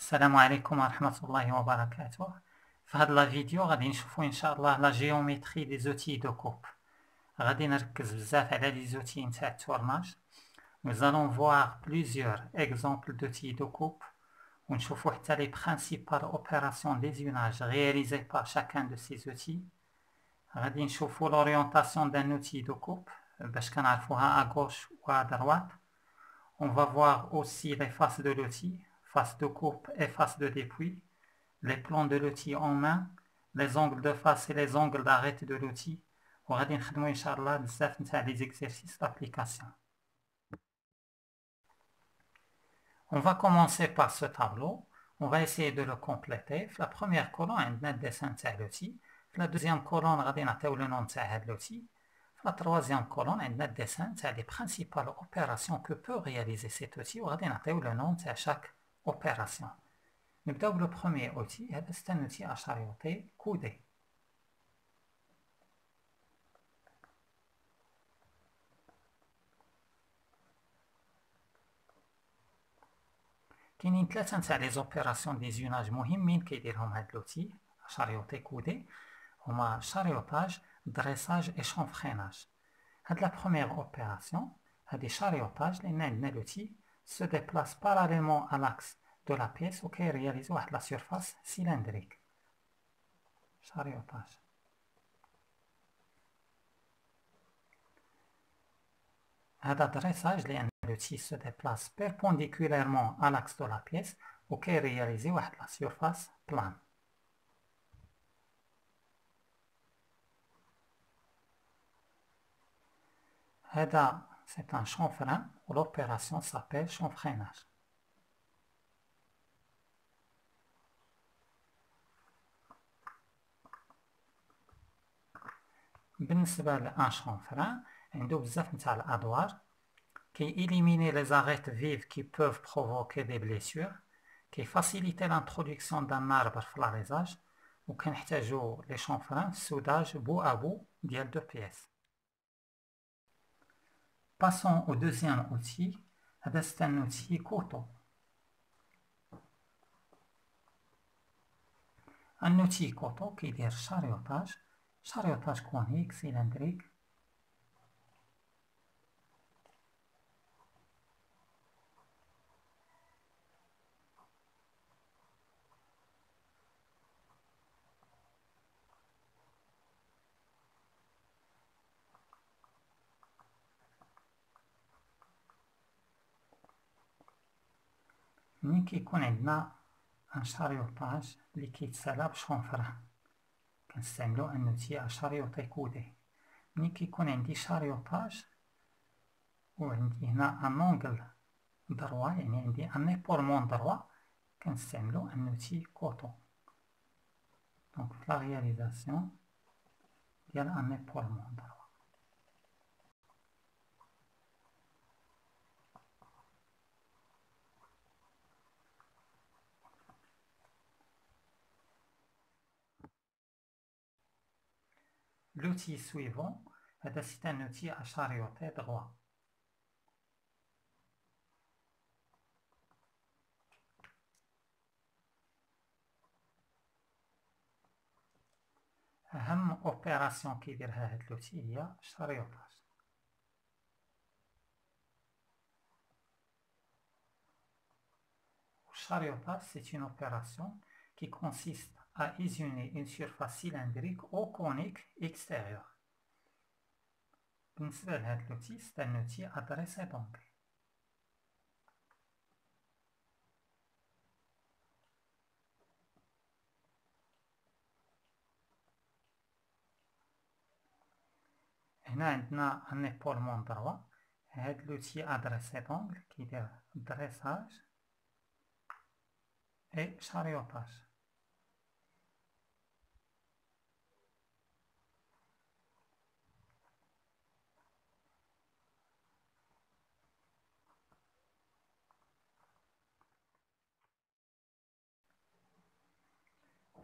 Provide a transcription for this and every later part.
السلام عليكم ورحمة الله وبركاته. في هذا الفيديو غادي نشوفو ان شاء الله لا جيومتري دي زوتي دو كوب. غادي نركز بزاف على لي زوتي نتاع التورناج. Nous allons voir plusieurs exemples d'outils de coupe ونشوفو حتى les principales opérations d'ésionnage réalisées par chacun de ces outils. غادي نشوفو l'orientation d'un outil de coupe باش كنعرفوها à gauche ou à droite. On va voir aussi les faces de l'outil, face de coupe et face de dépouille, les plans de l'outil en main, les angles de face et les angles d'arrêt de l'outil. وغادي نخدمو ان شاء الله بزاف نتاع les exercices d'application. On va commencer par ce tableau. On va essayer de le compléter. في la première colonne عندنا الديسان تاع l'outil. في la deuxième colonne غادي نعطيو le nom تاع هاد l'outil. في la troisième colonne عندنا الديسان تاع les principales opérations que peut réaliser cet outil وغادي نعطيو le nom تاع chaque opération. نبداو بلو premier outil. هذا c'est un outil à charioter coudé. كاينين ثلاثة نتاع لي زوبيراسيون ديزيوناج مهمين كيديرهم هاد لوتي شاريوتي كودي هما شاريوتاج دريساج اي شونفريناج. هاد لا بروميير اوبيراسيون هادي شاريوتاج لان عندنا لوتي سو ديبلاس باراليلمون ا لاكس دو لا بيس و كيرياليزي واحد لا سيرفاس سيلندريك. شاريوتاج. هذا دريساج لان l'outil se déplace perpendiculairement à l'axe de la pièce ou qui réalise la surface plane. C'est un chanfrein où l'opération s'appelle chanfreinage. بالنسبة لأن chanfrein عنده بزاف نتاع الأدوار. qui éliminer les arêtes vives qui peuvent provoquer des blessures, qui faciliter l'introduction d'un arbre flarisage, ou qui نحتاجو les chanfreins soudage bout à bout ديال deux pièces. Passons au deuxième outil. C'est un outil couteau. Un outil couteau qui dit chariotage conique, cylindrique. ملي كيكون عندنا ان شاريوطاج اللي كيتسالى بشونفران كنستعملو ان اوتي ا شاريوطي كودي. ملي كيكون عندي شاريوطاج وعندي هنا ان اونغل دروا يعني عندي ان ايبولمون دروا كنستعملو ان اوتي كوطو. دونك في لا رياليزاسيون ديال ان ايبولمون دروا. L'outil suivant, c'est un outil à charioter droit. أهم opération كيديرها هاد l'outil هي chariotage. Chariotage, c'est une opération qui consiste à ésionner une surface cylindrique ou conique extérieure. بالنسبة لهاد l'outil, c'est un outil à dressé d'angle. هنا عندنا un épaulement droit. هاد l'outil à dressé d'angle كيدير dressage et chariotage.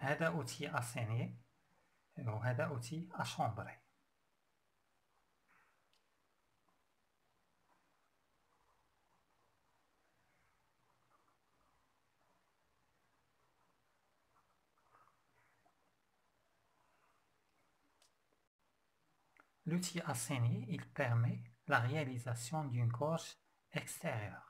هذا outil à saigner وهذا outil à chambrer. L'outil assaini, il permet la réalisation d'une gorge extérieure.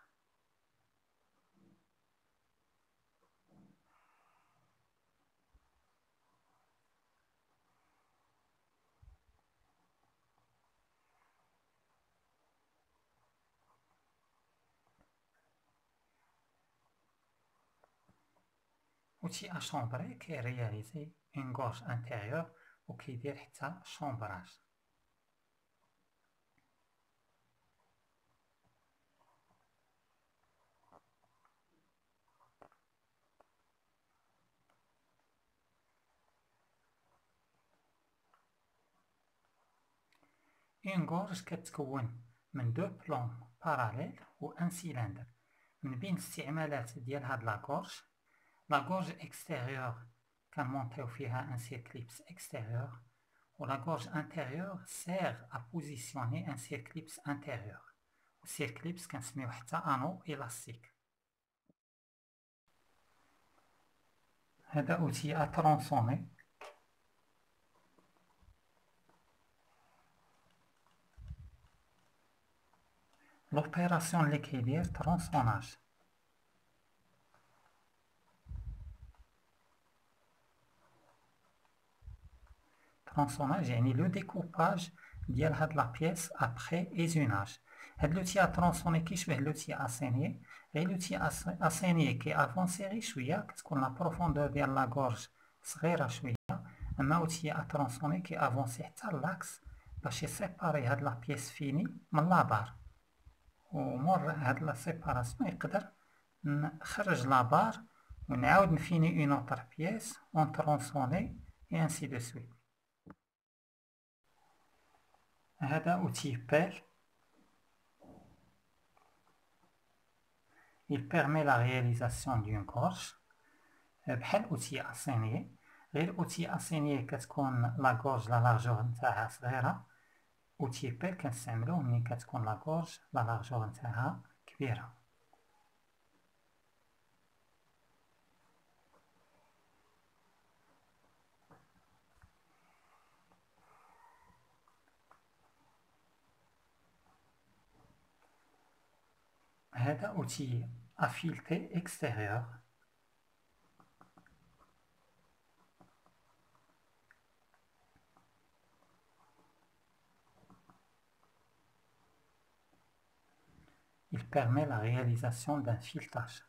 Outil à chambrer qui réalise une gorge intérieure ou qui dit chambrage. Une gorge كتكون من deux plans parallèles ou un cylindre. من بين الاستعمالات ديال هاد la gorge extérieure كنمونطيو فيها un circlips extérieur ou la gorge intérieure sert à positionner un circlips intérieur. Le circlips كنسميوه حتى anneau élastique. هذا outil à tronçonner. L'opération اللي كيدير tronçonnage. Tronçonnage يعني le découpage ديال هاد la pièce après ésunage. هاد l'outil à tronçonner كيشبه l'outil à saigner. غير l'outil à saigner كي افونسي شويه كتكون لا بروفوندور ديال لا غورج صغيره شويه. اما outil à tronçonner كي افونسي حتى لاكس باش يسيباري هاد لا بيس فيني من لا بار. ومور هاد لا سيباراسيون يقدر نخرج لا بار ونعاود نفيني اون اوتر بيس اون ترونسوني اي انسي دو سويت. هذا outil pelle. Il permet la réalisation d'une gorge بحال outil à saigner. غير outil à saigner كتكون لا gorge لا لارجور نتاعها صغيره. outil pelle كنستعملوه ملي كتكون لا gorge لا لارجور نتاعها كبيره. هذا outil à fileter extérieur. Il permet la réalisation d'un filetage.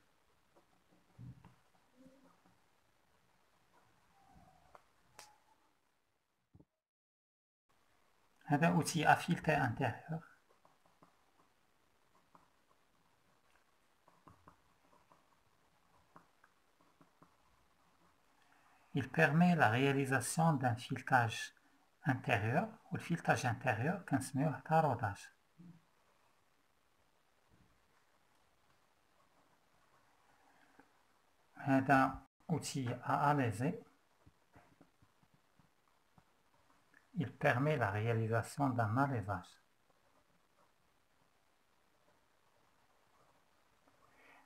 هذا outil à fileter intérieur. Il permet la réalisation d'un filetage intérieur, ou le filetage intérieur كنسميوه rodage. هذا outil à alaiser. Il permet la réalisation d'un alésage.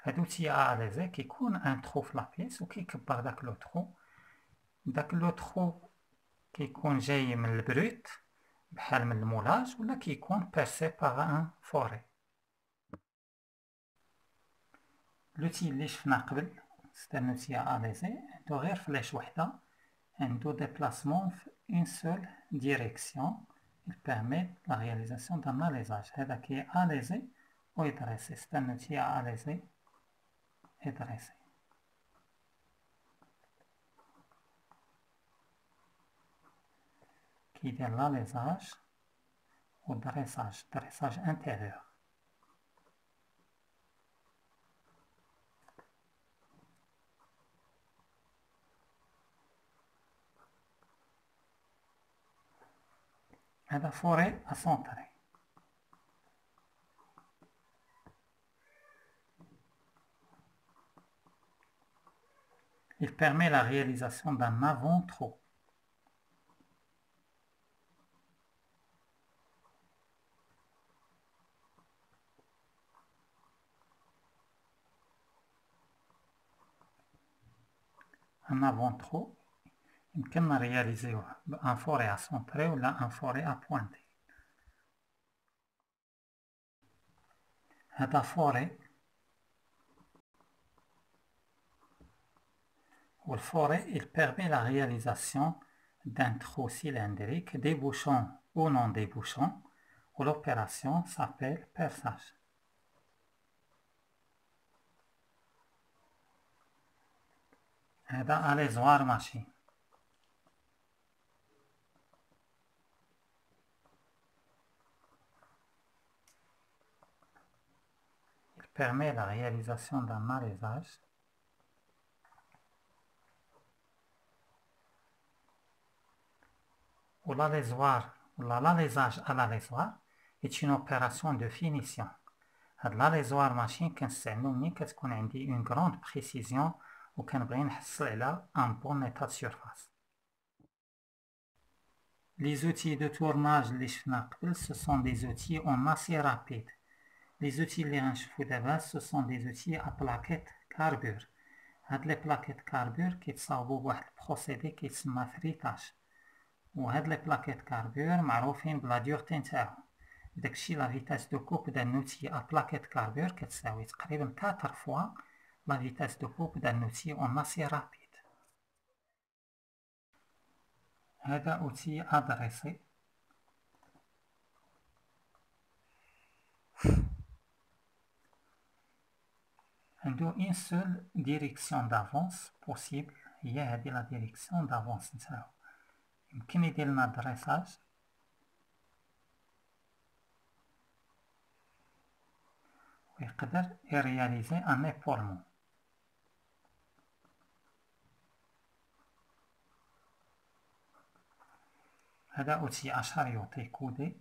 هذا outil à alaiser كيكون un trou في la pièce وكيكبر داك لو ترو. داك لو ترو كيكون جاي من البروت بحال من المولاج ولا كيكون بيرسي باغ ان فوري. لوتي اللي شفنا قبل سي ان اوتي ا اليزي عندو غير فلاش وحده عندو ديبلاسمون في اون سول ديريكسيون. il permet la réalisation d'un alésage. هذا كي اليزي و يدريسي سي ان اوتي ا اليزي يدريسي. كيدير l'alésage و dressage intérieur. هذا فوري à centrer. Il permet la réalisation d'un avant-trou. Un avant-trou يمكن نرياليزيوه بان فوري à centrer ولا ان فوري à pointer. هذا فوري، والفوري il permet la réalisation d'un trou cylindrique débouchant ou non débouchant, où l'opération s'appelle perçage. هذا alésoir machine. Il permet la réalisation d'un alésage ou l'alésage à l'alésoir est une opération de finition. هاد l'alésoir machine كنستعملو ملي كتكون عندي une grande précision و كنبغي نحصل على un bon état de surface. Les outils de tournage اللي شفنا قبل ce sont des outils en acier rapide. Les outils اللي غنشوفو دابا ce sont des outils à plaquettes carbure. هاد لي بلاكيت كاربور كيتصاوبوا بواحد البروسيدي كيتسمى فريتاج، وهاد لي بلاكيت كاربور معروفين بلا ديورتي نتاعهم. داكشي لا فيتاس دو كوب دان اوتي ا بلاكيت كاربور كتساوي تقريبا 4 فوا لا فيتاس دو كوب دان اوتي اون اسي رابيد. هذا اوتي ادريسي، عنده اون سول ديريكسيون دافونس بوسيبل، هي هادي لا ديريكسيون دافونس نتاعو. يمكن يدير لنا دريساج ويقدر يرياليزي ان ايبولمون. هذا اوتي اشاريوطي كودي،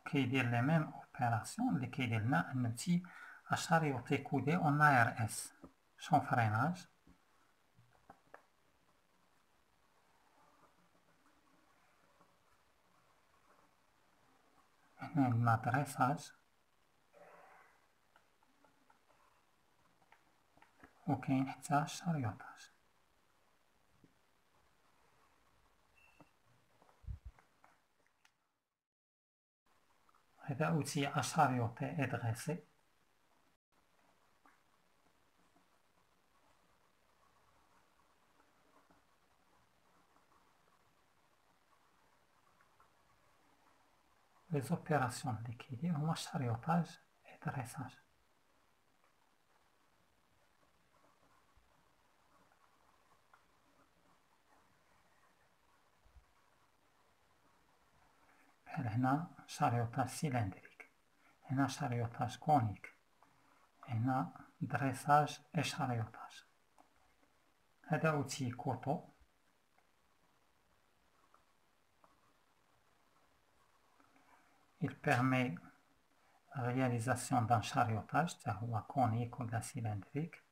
كيدير لي ميم اوبيراسيون اللي كيدير لنا ان اوتي اشاريوطي كودي اون ار اس شونفريناج. هنا عندنا دريساج وكاين حتى الشريوطاج. هذا اوتي اشاريوطي ادغيسي، لي زوبيراسيون اللي كيدير هما الشريوطاج ادغيساج. بحال هنا شريوطاج سيلندريك، هنا شريوطاج كونيك، هنا دريساج اشاريوطاج. هذا اوتي كوطو، il permet la réalisation d'un chariotage حتى هو كونيك ولا سيلندريك.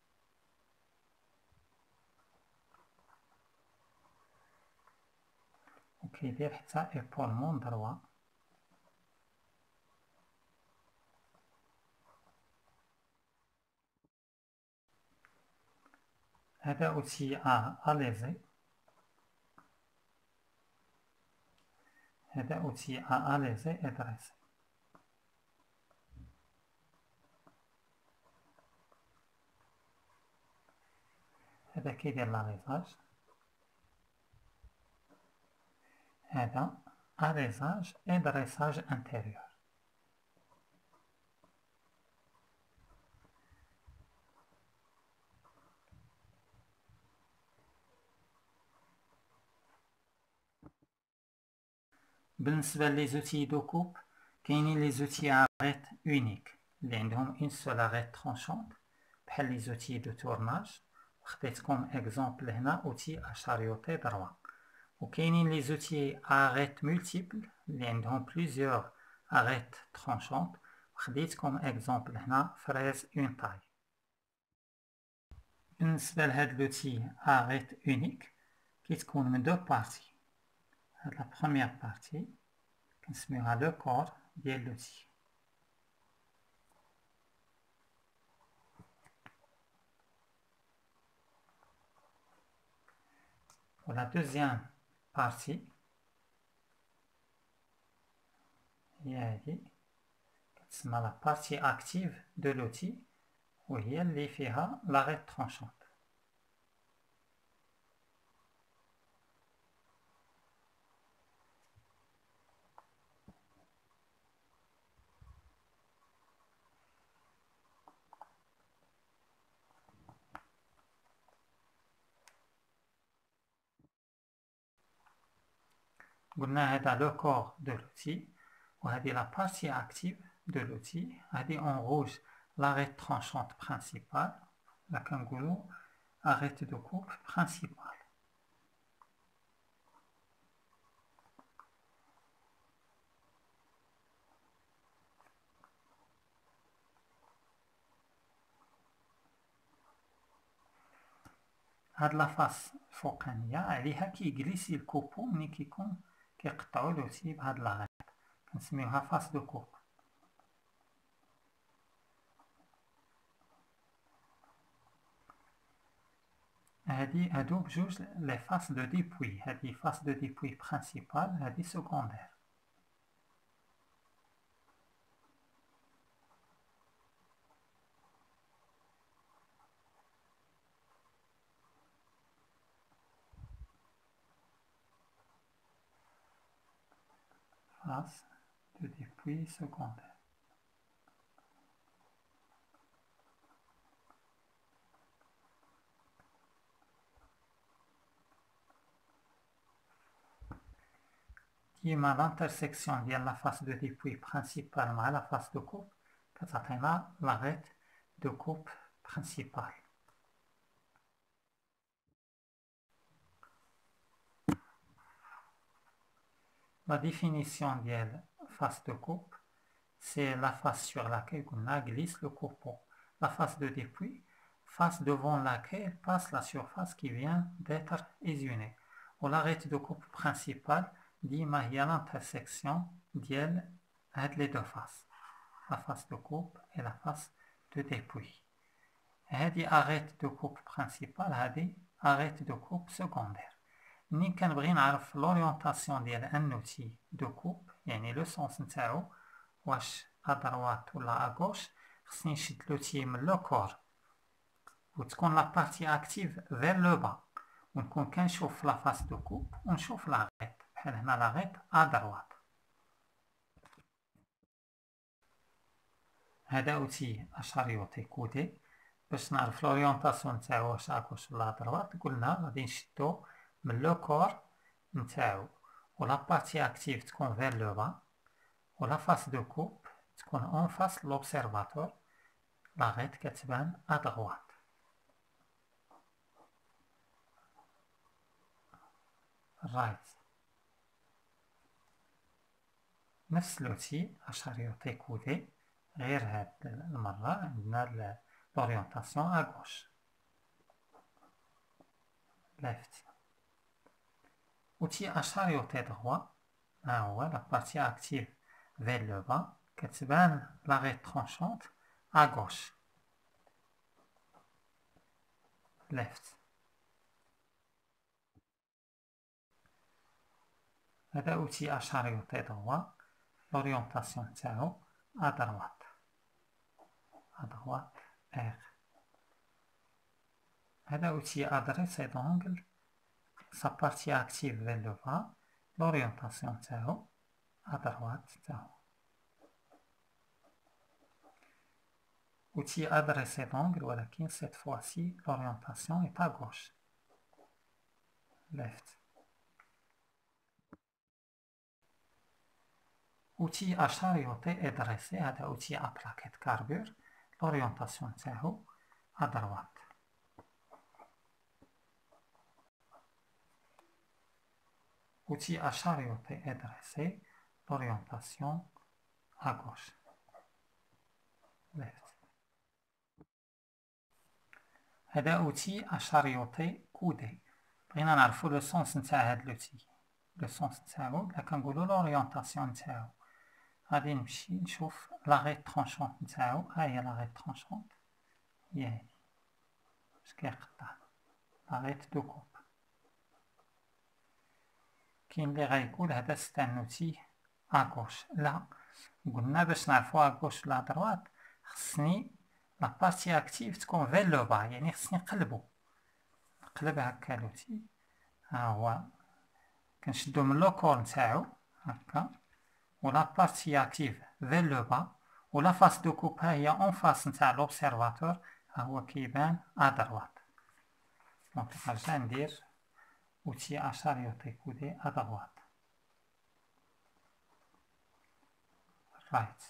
وكيدير حتى ايبولمون دروا. هذا اوتي اليزي، هذا اوتي اليزي ادريسي. هذا كيدير لاليزاج، هذا اليزاج ادريساج انتيريور. بالنسبة لي زوتي دو كوب كاينين لي زوتي اغيت اونيك اللي عندهم اون سول اغيت ترونشونت بحال لي زوتي دو تورناج، خديتكم اكزومبل هنا اوتي اشاريوطي دروا. وكاينين لي زوتي اغيت مولتيبل اللي عندهم بليزيور اغيت ترونشونت، خديتكم اكزومبل هنا فريز اون تاي. بالنسبة لهاد لوتي اغيت اونيك كيتكون من دو بارتي. هاد لا بروميير بارتي كنسميوها لو كور ديال لوتي، و لا دوزيام بارتي هي هذه كتسمى لا بارتي اكتيف دو لوتي، وهي اللي فيها لاغيت ترونشونت. قلنا هذا لو كور دو لوتي، وهذه لا بارتي اكتيف دو لوتي. هذه اون روج لاغيت ترونشونت برينسيبال، لا كنقولو arête de coupe principale. هاد لا فاس الفوقانية عليها كيجليسي الكوبو ملي كيكون كيقطعو لوتي بهاد لاغيط، كنسميوها فاس دو كوب. هادو بجوج لي فاس دو ديبوي، هادي فاس دو ديبوي برينسيبال، هادي سكوندير. فاس دو ديبوي سكوندير. كيما لانترسيكسيون ديال لا فاس دو ديبوي برينسيبال مع لا فاس دو كوب كتعطينا لاغيط دو كوب برينسيبال. La définition de la face de coupe, c'est la face sur laquelle on glisse le copeau. La face de dépouille, face devant laquelle passe la surface qui vient d'être ésunée. Ou l'arête de coupe principale dit qu'il y a l'intersection de les deux faces. La face de coupe et la face de dépouille. هذه arête de coupe principale, هذه arête de coupe secondaire. ملي كنبغي نعرف لوريونطاسيون ديال ان اوتي دو كوب، يعني لو سونس نتاعو واش ادروات ولا اغوش، خصني نشد لوتي من لو كور وتكون لا بارتي اكتيف فير لو با، ونكون كنشوف لا فاس دو كوب ونشوف لاغيط، بحال هنا لاغيط ادروات. هذا اوتي اشاريوتي كودي. باش نعرف لوريونطاسيون نتاعو واش اغوش ولا ادروات، قلنا غادي نشدو من لو كور نتاعو، و لا بارتي اكتيف تكون فير لو با، و لا فاس دو كوب تكون اون فاس لوبسيرفاتور، لاغيط كتبان ادغوات. رايت. نفس لوتي اشاريوتي كودي، غير هاد المرة عندنا لوريونطاسيون اغوش ليفت. outil اشاريوتي droit، ها هو لا بارتي اكتيف vers le bas، كتبان لاغيط ترونشونت à gauche left. هذا outil اشاريوتي droit، l'orientation تاعو à droite R. هذا outil adressé d'angle، sa partie active vers le bas، l'orientation تاعو à droite تاعو. outil adressé d'angle، ولكن cette fois-ci l'orientation est à gauche left. outil اشاريوتي et dressé، هذا outil à plaquette carbure، l'orientation تاعو à droite. outil اشاريوتي et dressé، l'orientation à gauche left. هذا اوتي اشاريوتي كودي. بغينا نعرفو لو سونس نتاع هاد لوتي، لو سونس نتاعو بلا كنقولو لوريونطاسيون نتاعو. غادي نمشي نشوف لاغيط ترونشونت نتاعو، ها هي لاغيط ترونشونت، هي هادي باش كيقطع لاغيط دو كوب. كاين اللي غايقول هذا سيت ان اوتي اغوش، لا وقلنا باش نعرفوا اغوش ولا دروات خصني لا بارتي اكتيف تكون فير لو با، يعني خصني نقلب هكا لوتي، ها هو كنشدو من لو كور نتاعو هكا، ولا بارتي اكتيف فير لو با، ولا فاس دو كوب ها هي اون فاس نتاع لوبسيرفاتور، ها هو كيبان ادروات. دونك نرجع ندير اوتي اشار يعطي كودي ادروات رايت.